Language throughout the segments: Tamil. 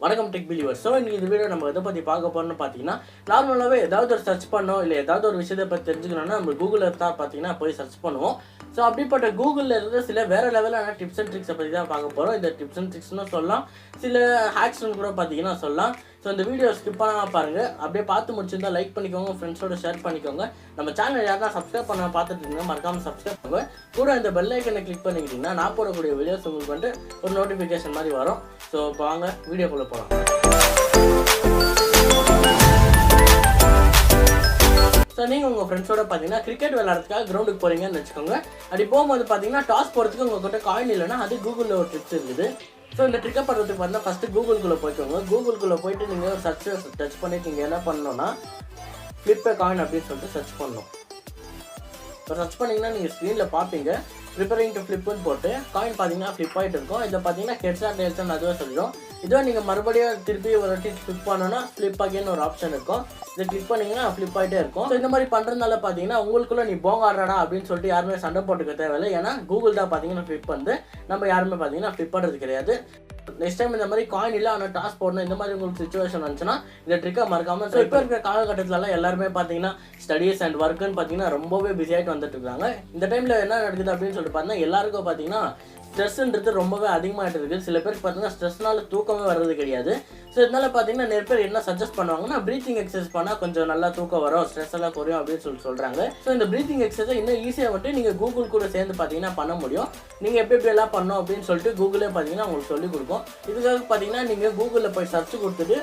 வணக்கம் டெக் பிலீவர். ஸோ இன்றைக்கி இந்த வீடியோ நம்ம எதை பற்றி பார்க்க போகிறோம்னு பார்த்தீங்கன்னா, நார்மலாகவே ஏதாவது ஒரு சர்ச் பண்ணோம் இல்லை ஏதாவது ஒரு விஷயத்தை பற்றி தெரிஞ்சுக்கணும்னா நம்ம கூகுளில் தான் பார்த்தீங்கன்னா போய் சர்ச் பண்ணுவோம். ஸோ அப்படிப்பட்ட கூகுளில் இருந்து சில வேறு லெவலான டிப்ஸ் அண்ட் ட்ரிக்ஸை பற்றி தான் பார்க்க போகிறோம். இந்த டிப்ஸ் அண்ட் ட்ரிக்ஸ்னு சொல்லலாம், சில ஹேக்ஸ்னு கூட பார்த்தீங்கன்னா சொல்லலாம். ஸோ இந்த வீடியோ ஸ்கிப் பண்ணாமல் பாருங்கள். அப்படியே பார்த்து முடிச்சிருந்தால் லைக் பண்ணிக்கோங்க, ஃப்ரெண்ட்ஸோட ஷேர் பண்ணிக்கோங்க. நம்ம சேனல் யாரெல்லாம் சப்ஸ்கிரைப் பண்ண பார்த்துட்டு இருந்தீங்க மறக்காமல் சப்ஸ்கிரைப் பண்ணுங்க. கூட இந்த பெல் ஐக்கனை கிளிக் பண்ணிக்கிட்டிங்கன்னா நான் போடக்கூடிய வீடியோஸ் உங்களுக்கு வந்து ஒரு நோட்டிஃபிகேஷன் மாதிரி வரும். ஸோ இப்போ வாங்க வீடியோக்குள்ளே போகலாம். ஸோ நீங்கள் உங்கள் ஃப்ரெண்ட்ஸோட பார்த்தீங்கன்னா கிரிக்கெட் விளையாடுறதுக்காக கிரவுண்டுக்கு போகிறீங்கன்னு வச்சுக்கோங்க. அப்படி போகும்போது பார்த்தீங்கன்னா டாஸ் போகிறதுக்கு உங்கள்கிட்ட காயின் இல்லைன்னா அது கூகுளில் ஒரு ட்ரிக்ஸ் இருக்குது. ஸோ இந்த ட்ரிக்கை பண்ணுறதுக்கு பார்த்தா ஃபஸ்ட்டு கூகுளுக்குள்ளே போய்க்கோங்க. கூகுளுக்குள்ளே போய்ட்டு நீங்கள் சர்ச்சை டச் பண்ணிட்டு நீங்கள் என்ன பண்ணணும்னா ஃப்ளிப் எ காயின் அப்படின்னு சொல்லிட்டு சர்ச் பண்ணணும். இப்போ சர்ச் பண்ணிங்கன்னா நீங்கள் ஸ்க்ரீனில் பார்ப்பீங்க ப்ரிப்பரிங் டு ஃப்ளிப்புன்னு போட்டு காயின் பார்த்தீங்கன்னா ஃப்ளிப் ஆகிட்டு இருக்கும். இதை பார்த்தீங்கன்னா ஹெட்ஸா டேல்ஸ்ன்னு அதுவே சொல்லிடும். இதுவே நீங்கள் மறுபடியும் திருப்பி ஒரு வாட்டி ஃப்ளிப் பண்ணோன்னா ஃப்ளிப் ஆகின்னு ஒரு ஆப்ஷன் இருக்கும். இதை கிளிக் பண்ணிங்கன்னா ஃப்ளிப் ஆகிட்டே இருக்கும். ஸோ இந்த மாதிரி பண்ணுறதுனால பார்த்தீங்கன்னா உங்களுக்குள்ள நீ போங்காடுறா அப்படின்னு சொல்லிட்டு யாருமே சண்டை போட்டுக்க தேவையில்லை. ஏன்னா கூகுள் தான் பார்த்தீங்கன்னா ஃப்ளிப் வந்து நம்ம யாருமே பார்த்தீங்கன்னா ஃப்ளிப் பண்ணுறது கிடையாது. நெக்ஸ்ட் டைம் இந்த மாதிரி காயின் இல்லை ஆனால் டாஸ் போடணும் இந்த மாதிரி உங்களுக்கு சுச்சுவேஷன் வந்துச்சுன்னா இந்த ட்ரிக்கை மறக்காமல். ஸோ இப்போ இருக்கிற காலகட்டத்திலலாம் எல்லாருமே பார்த்தீங்கன்னா ஸ்டடீஸ் அண்ட் ஒர்க்குன்னு பார்த்தீங்கன்னா ரொம்பவே பிஸி ஆகிட்டு வந்துட்டு இருக்காங்க. இந்த டைமில் என்ன நடக்குது அப்படின்னு சொல்லிட்டு பார்த்தீங்கன்னா எல்லாருக்கும் பார்த்தீங்கன்னா ஸ்ட்ரெஸ்ன்றது ரொம்பவே அதிகமாகிட்டு இருக்குது. சில பேருக்கு பார்த்தீங்கன்னா ஸ்ட்ரெஸ்னால தூக்கமே வர்றது கிடையாது. ஸோ இதனால பார்த்தீங்கன்னா நிறைய பேர் என்ன சஜஸ்ட் பண்ணுவாங்கன்னா ப்ரீத்திங் எக்ஸசைஸ் பண்ணால் கொஞ்சம் நல்லா தூக்கம் வரும், ஸ்ட்ரெஸ் எல்லாம் குறையும் அப்படின்னு சொல்கிறாங்க. ஸோ இந்த ப்ரீத்திங் எக்ஸசைஸ் இன்னும் ஈஸியாக வந்துட்டு நீங்கள் கூகுள் கூட சேர்ந்து பார்த்தீங்கன்னா பண்ண முடியும். நீங்கள் எப்படி எல்லாம் பண்ணோம் அப்படின்னு சொல்லிட்டு கூகுளே பார்த்தீங்கன்னா உங்களுக்கு சொல்லிக் கொடுக்கும். இதுக்காக பார்த்தீங்கன்னா நீங்கள் கூகுளில் போய் சர்ச் கொடுத்துட்டு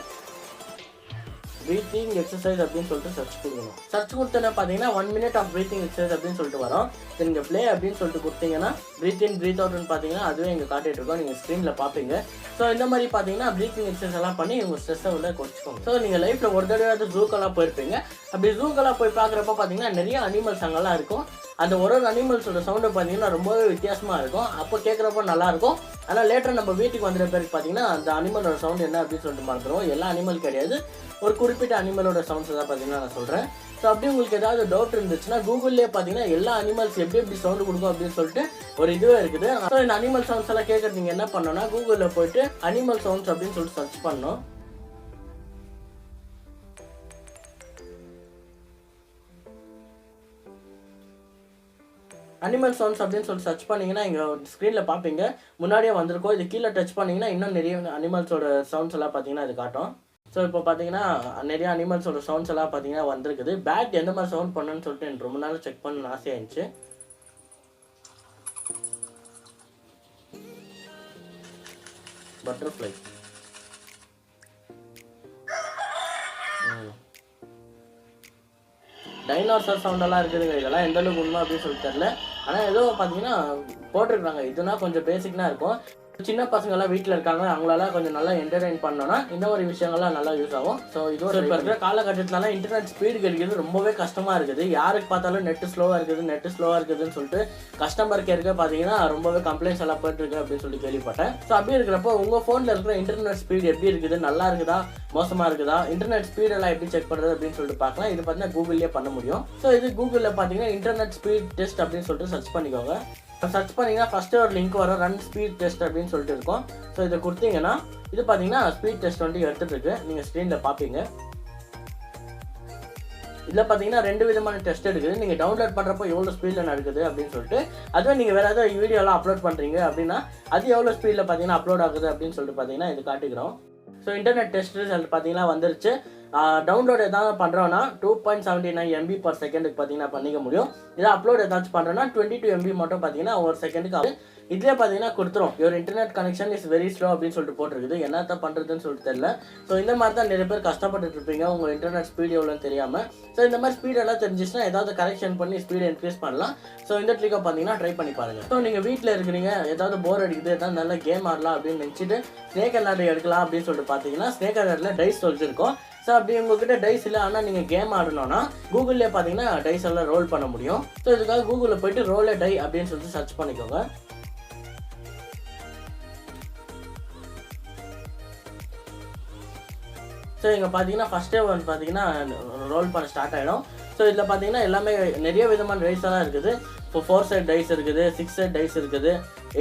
ப்ரீத்திங் எக்ஸசைஸ் அப்படின்னு சொல்லிட்டு சர்ச் கொடுக்கணும். சர்ச் கொடுத்தோன்னா பார்த்தீங்கன்னா 1 minute ஆஃப் ப்ரீத்திங் எக்ஸசைஸ் அப்படின்னு சொல்லிட்டு வரும். நீங்கள் ப்ளே அப்படின்னு சொல்லிட்டு கொடுத்தீங்கன்னா ப்ரீத் இன் ப்ரீத் அவுட்னு பார்த்தீங்கன்னா அதுவே இங்கே காட்டிகிட்டு இருக்கோம். நீங்கள் ஸ்க்ரீனில் பார்ப்பீங்க. ஸோ இந்த மாதிரி பார்த்தீங்கன்னா ப்ரீத்திங் எக்ஸசைஸ் எல்லாம் பண்ணி உங்கள் ஸ்ட்ரெஸ்ஸை உள்ள குறைச்சிக்கோங்க. ஸோ நீங்கள் லைஃப்பில் ஒரு தடவை ஜூக்கெல்லாம் போயிருப்பீங்க. அப்படி ஜூக்கெல்லாம் போய் பார்க்குறப்ப பார்த்தீங்கன்னா நிறைய அனிமல்ஸ் அங்கெல்லாம் இருக்கும். அந்த ஒரு அனிமல்ஸோட சவுண்டை பார்த்தீங்கன்னா ரொம்பவே வித்தியாசமாக இருக்கும். அப்போ கேட்குறப்போ நல்லாயிருக்கும். ஆனால் லேட்டர் நம்ம வீட்டுக்கு வந்துற பேருக்கு பார்த்தீங்கன்னா அந்த அனிமலோட சவுண்ட் என்ன அப்படின்னு சொல்லிட்டு மறந்துடுவோம். எல்லா அனிமல் கிடையாது, ஒரு குறிப்பிட்ட அனிமலோட சவுண்ட்ஸ் தான் பார்த்தீங்கன்னா நான் சொல்கிறேன். ஸோ அப்படி உங்களுக்கு ஏதாவது டவுட் இருந்துச்சுன்னா கூகுள்லேயே பார்த்தீங்கன்னா எல்லா அனிமல்ஸ் எப்படி சவுண்டு கொடுக்கும் அப்படின்னு சொல்லிட்டு ஒரு இதுவே இருக்குது. ஸோ இந்த அனிமல் சவுண்ட்ஸ் எல்லாம் கேட்குறது நீங்கள் என்ன பண்ணணும்னா கூகுளில் போயிட்டு அனிமல் சவுண்ட்ஸ் அப்படின்னு சொல்லிட்டு சர்ச் பண்ணணும். அனிமல் சவுண்ட்ஸ் அப்படின்னு சொல்லிட்டு சர்ச் பண்ணிங்கன்னா இங்கே ஸ்க்ரீனில் பார்ப்பீங்க முன்னாடியே வந்திருக்கோம். இது கீழே டச் பண்ணிங்கன்னா இன்னும் நிறைய அனிமல்ஸோட சவுண்ட்ஸ் எல்லாம் பார்த்தீங்கன்னா இது காட்டும். ஸோ இப்போ பார்த்தீங்கன்னா நிறைய அனிமல்ஸோட சவுண்ட்ஸ் எல்லாம் பார்த்தீங்கன்னா வந்திருக்குது. பேட் எந்த மாதிரி சவுண்ட் பண்ணுன்னு சொல்லிட்டு எனக்கு ரொம்ப நாள் செக் பண்ணணும்னு ஆசையாயிருந்துச்சு. பட்டர்ஃப்ளை, டைனோசர் சவுண்டெல்லாம் இருக்குதுங்க. இதெல்லாம் எந்த அளவுக்கு உண்மை அப்படின்னு சொல்லிட்டு தெரியல. ஆனால் ஏதோ பார்த்தீங்கன்னா போட்டிருக்காங்க. இதுனா கொஞ்சம் பேசிக்னா இருக்கும். சின்ன பசங்கள்லாம் வீட்டில் இருக்காங்க, அவங்களால கொஞ்சம் நல்லா என்டர்டைன் பண்ணோன்னா இந்த மாதிரி விஷயங்கள்லாம் நல்லா யூஸ் ஆகும். ஸோ இதோட இப்போ இருக்கிற காலகட்டத்திலலாம் இன்டர்நெட் ஸ்பீடு கிடைக்கிறது ரொம்பவே கஷ்டமாக இருக்குது. யாருக்கு பார்த்தாலும் நெட்டு ஸ்லோவாக இருக்குதுன்னு சொல்லிட்டு கஸ்டமர் கேருக்கு பார்த்தீங்கன்னா ரொம்பவே கம்ப்ளைண்ட்ஸ் எல்லாம் போயிட்டுருக்கு அப்படின்னு சொல்லி கேள்விப்பட்டேன். ஸோ அப்படி இருக்கிறப்போ உங்கள் ஃபோனில் இருக்கிற இன்டர்நெட் ஸ்பீடு எப்படி இருக்குது, நல்லா இருக்குதா மோசமாக இருக்குதா, இன்டர்நெட் ஸ்பீடெல்லாம் எப்படி செக் பண்ணுறது அப்படின்னு சொல்லிட்டு பார்க்கலாம். இது பார்த்தீங்கன்னா கூகுள்லேயே பண்ண முடியும். ஸோ இது கூகுளில் பார்த்தீங்கன்னா இன்டர்நெட் ஸ்பீட் டெஸ்ட் அப்படின்னு சொல்லிட்டு சர்ச் பண்ணிக்கோங்க. சர்ச் பண்ணிங்கன்னா ஃபஸ்ட்டு ஒரு லிங்க் வரும், ரன் ஸ்பீட் டெஸ்ட் அப்படின்னு சொல்லிட்டு இருக்கும். ஸோ இதை கொடுத்தீங்கன்னா இது பார்த்தீங்கன்னா ஸ்பீட் டெஸ்ட் வந்து எடுத்துகிட்டு இருக்கு. நீங்கள் ஸ்க்ரீனில் பார்ப்பீங்க. இதில் பார்த்தீங்கன்னா 2 விதமான டெஸ்ட் இருக்குது. நீங்கள் டவுன்லோட் பண்ணுறப்போ எவ்வளோ ஸ்பீடில் நடக்குது அப்படின்னு சொல்லிட்டு, அதுவே நீங்கள் வேறு ஏதாவது வீடியோலாம் அப்லோட் பண்ணுறீங்க அப்படின்னா அது எவ்வளோ ஸ்பீடில் பார்த்தீங்கன்னா அப்லோட் ஆகுது அப்படின்னு சொல்லிட்டு பார்த்தீங்கன்னா இது காட்டிக்கிறோம். ஸோ இன்டர்நெட் டெஸ்ட் ரிசல்ட் பார்த்தீங்கன்னா வந்துருச்சு. டவுன்லோட் எதாவது பண்ணுறோன்னா 2.79 MB per செகண்டுக்கு பார்த்தீங்கன்னா பண்ணிக்க முடியும். இதை அப்லோட் ஏதாச்சும் பண்ணுறோன்னா 22 MB மட்டும் பார்த்தீங்கன்னா ஒரு செகண்டுக்கு ஆகுது. இதிலே பார்த்தீங்கன்னா கொடுத்துரும் your internet connection is very slow அப்படின்னு சொல்லிட்டு போட்டிருக்குது. என்னத்த பண்ணுறதுன்னு சொல்லிட்டு தெரியல. ஸோ இந்த மாதிரி தான் நிறைய பேர் கஷ்டப்பட்டு இருப்பீங்க உங்கள் இன்டர்நெட் ஸ்பீடு எவ்வளோன்னு தெரியாமல். ஸோ இந்த மாதிரி ஸ்பீடெல்லாம் தெரிஞ்சிச்சுன்னா ஏதாவது கரெக்ஷன் பண்ணி ஸ்பீடை இன்க்ரீஸ் பண்ணலாம். ஸோ இந்த ட்ரிக்கை பார்த்தீங்கன்னா ட்ரை பண்ணி பாருங்கள். ஸோ நீங்கள் வீட்டில் இருக்கிறீங்க, ஏதாவது போர் அடிக்குது, ஏதாவது நல்ல கேம் ஆடலாம் அப்படின்னு நினச்சிட்டு ஸ்னேக் அண்ட் லேடர் எடுக்கலாம் அப்படின்னு சொல்லிட்டு பார்த்தீங்கன்னா ஸ்னேக் அண்ட் லேடரில் டைஸ் சொல்லியிருக்கோம். ஸோ அப்படி உங்கள்கிட்ட டைஸ் இல்லை ஆனால் நீங்கள் கேம் ஆடணும்னா கூகுள்லேயே பார்த்தீங்கன்னா டைஸ் எல்லாம் ரோல் பண்ண முடியும். ஸோ இதுக்காக கூகுளில் போய்ட்டு ரோல் டை அப்படின்னு சொல்லிட்டு சர்ச் பண்ணிக்கோங்க. ஸோ இங்கே பார்த்தீங்கன்னா ஃபஸ்ட்டே வந்து பார்த்தீங்கன்னா ரோல் பண்ண ஸ்டார்ட் ஆகிடும். ஸோ இதில் பார்த்தீங்கன்னா எல்லாமே நிறைய விதமான டைஸ் எல்லாம் இருக்குது. இப்போ 4 சைட் டைஸ் இருக்குது, 6 சைட் டைஸ் இருக்குது,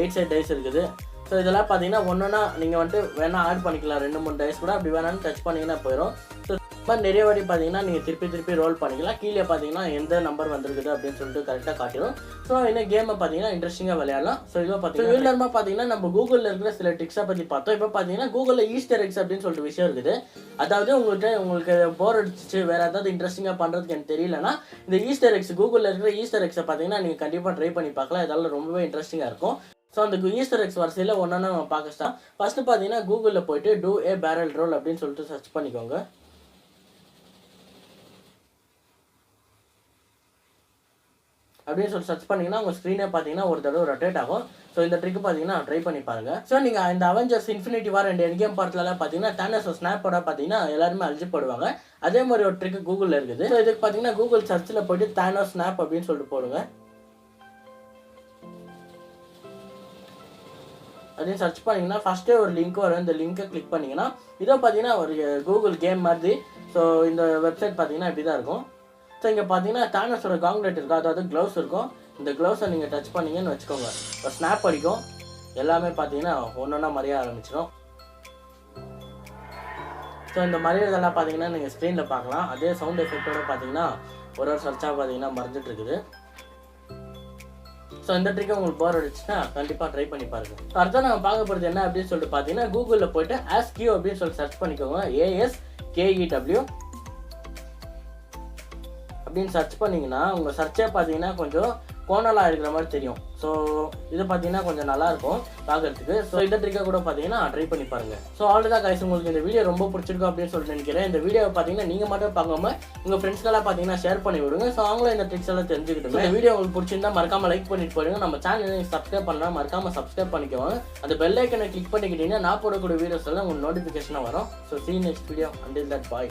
8 சைட் டைஸ் இருக்குது. ஸோ இதெல்லாம் பார்த்தீங்கன்னா ஒன்றுனா நீங்கள் வந்துட்டு வேணால் ஆட் பண்ணிக்கலாம் 2-3 டைஸ் கூட, அப்படி வேணாலும் டச் பண்ணிங்கன்னா போயிடும். ஸோ இந்த மாதிரி நிறைய வாட்டி பார்த்தீங்கன்னா நீங்கள் திருப்பி ரோல் பண்ணிக்கலாம். கீழே பார்த்தீங்கன்னா எந்த நம்பர் வந்திருக்குது அப்படின்னு சொல்லிட்டு கரெக்டாக காட்டிடும். ஸோ இந்த கேமை பார்த்தீங்கன்னா இன்ட்ரெஸ்டிங்காக விளையாடலாம். ஸோ இதை பார்த்தீங்கன்னா பார்த்தீங்கன்னா நம்ம கூகுளில் இருக்கிற சில ட்ரிக்ஸை பற்றி பார்த்தோம். இப்போ பார்த்தீங்கன்னா கூகுளில் ஈஸ்டர் எக்ஸ் அப்படின்னு சொல்லிட்டு விஷயம் இருக்குது. அதாவது உங்களுக்கு போர் அடிச்சு வேறு ஏதாவது இன்ட்ரெஸ்டிங்காக பண்ணுறதுக்கு எனக்கு தெரியலன்னா இந்த ஈஸ்டர் எக்ஸ் கூகுளில் இருக்கிற ஈஸ்டர் எக்ஸை பார்த்தீங்கன்னா நீங்கள் கண்டிப்பாக ட்ரை பண்ணி பார்க்கலாம். இதெல்லாம் ரொம்பவே இன்ட்ரெஸ்டிங்காக இருக்கும். ஸோ அந்த ஈஸ்டர் எக்ஸ் வரிசையில் ஒன்றா நம்ம பார்க்கலாம். ஃபஸ்ட்டு பார்த்தீங்கன்னா கூகுளில் போய்ட்டு டூ ஏ பேரல் ரோல் அப்படின்னு சொல்லிட்டு சர்ச் பண்ணிக்கோங்க. அப்படின்னு சொல்லி சர்ச் பண்ணிங்கன்னா உங்கள் ஸ்க்ரீனே பார்த்தீங்கன்னா ஒரு தடவை ரொட்டேட் ஆகும். ஸோ இந்த ட்ரிக் பார்த்தீங்கன்னா ட்ரை பண்ணி பாருங்கள். ஸோ நீங்கள் இந்த Avengers Infinity War and Endgame பார்ட்லலாம் பார்த்தீங்கன்னா தானோஸ் ஸ்னாப்போட பார்த்தீங்கன்னா எல்லாருமே அழிச்சு போடுவாங்க. அதே மாதிரி ஒரு ட்ரிக் கூகுளில் இருக்குது. ஸோ இதுக்கு பார்த்தீங்கன்னா கூகுள் சர்ச்சில் போய்ட்டு தானோஸ் ஸ்னாப் அப்படின்னு சொல்லிட்டு போடுங்க. அப்படின்னு சர்ச் பண்ணிங்கன்னா ஃபஸ்ட்டே ஒரு லிங்க் வரும். இந்த லிங்க்கை கிளிக் பண்ணிங்கன்னா இதோ பார்த்தீங்கன்னா ஒரு கூகுள் கேம் மாதிரி. ஸோ இந்த வெப்சைட் பார்த்தீங்கன்னா இப்படி தான் இருக்கும். ஸோ இங்கே பார்த்தீங்கன்னா தானோஸோட காங்க்லெட் இருக்கும், அதாவது க்ளவுஸ் இருக்கும். இந்த க்ளவுஸை நீங்கள் டச் பண்ணிங்கன்னு வச்சுக்கோங்க, ஒரு ஸ்னாப் அடிக்கும். எல்லாமே பார்த்தீங்கன்னா ஒன்றா மறைய ஆரம்பிச்சிடும். ஸோ இந்த மறையிறதெல்லாம் பார்த்தீங்கன்னா நீங்கள் ஸ்க்ரீனில் பார்க்கலாம். அதே சவுண்ட் எஃபெக்டோட பார்த்தீங்கன்னா ஒரு சர்ச்சாக பார்த்தீங்கன்னா மறைஞ்சிட்டு இருக்குது. ஸோ இந்த ட்ரிக்கை உங்களுக்கு போர் அடிச்சுன்னா கண்டிப்பாக ட்ரை பண்ணி பாருங்கள். அடுத்த நம்ம பார்க்க போகிறது என்ன அப்படின்னு சொல்லிட்டு பார்த்தீங்கன்னா கூகுளில் போய்ட்டு AskQ அப்படின்னு சொல்லிட்டு சர்ச் பண்ணிக்கோங்க. ASKEW அப்படின்னு சர்ச் பண்ணிங்கன்னா உங்கள் சர்ச்சே பார்த்தீங்கன்னா கொஞ்சம் கோணலாக இருக்கிற மாதிரி தெரியும். ஸோ இது பார்த்தீங்கன்னா கொஞ்சம் நல்லாயிருக்கும் பார்க்குறதுக்கு. ஸோ இந்த ட்ரிக்கை கூட பார்த்தீங்கன்னா ட்ரை பண்ணி பாருங்கள். ஸோ அவ்வளோதான் கைஸ், உங்களுக்கு இந்த வீடியோ ரொம்ப பிடிச்சிருக்கும் அப்படின்னு சொல்லிட்டு நினைக்கிறேன். இந்த வீடியோவை பார்த்தீங்கன்னா நீங்கள் மட்டும் பார்க்காம உங்கள் ஃப்ரெண்ட்ஸ்க்கெல்லாம் பார்த்தீங்கன்னா ஷேர் பண்ணி விடுங்க. ஸோ அவங்களும் இந்த ட்ரிக்ஸ் எல்லாம் தெரிஞ்சுக்கிட்டு இந்த வீடியோ உங்களுக்கு பிடிச்சிருந்தா மறக்காம லைக் பண்ணிட்டு போயிடுங்க. நம்ம சேனலை சப்ஸ்கிரைப் பண்ணலாம், மறக்காம சப்ஸ்கிரைப் பண்ணிக்கோங்க. அந்த பெல் ஐக்கனை கிளிக் பண்ணிக்கிட்டீங்கன்னா நான் போடக்கூடிய வீடியோஸ் எல்லாம் உங்களுக்கு நோட்டிஃபிகேஷனாக வரும். So see you next video. Until that, bye.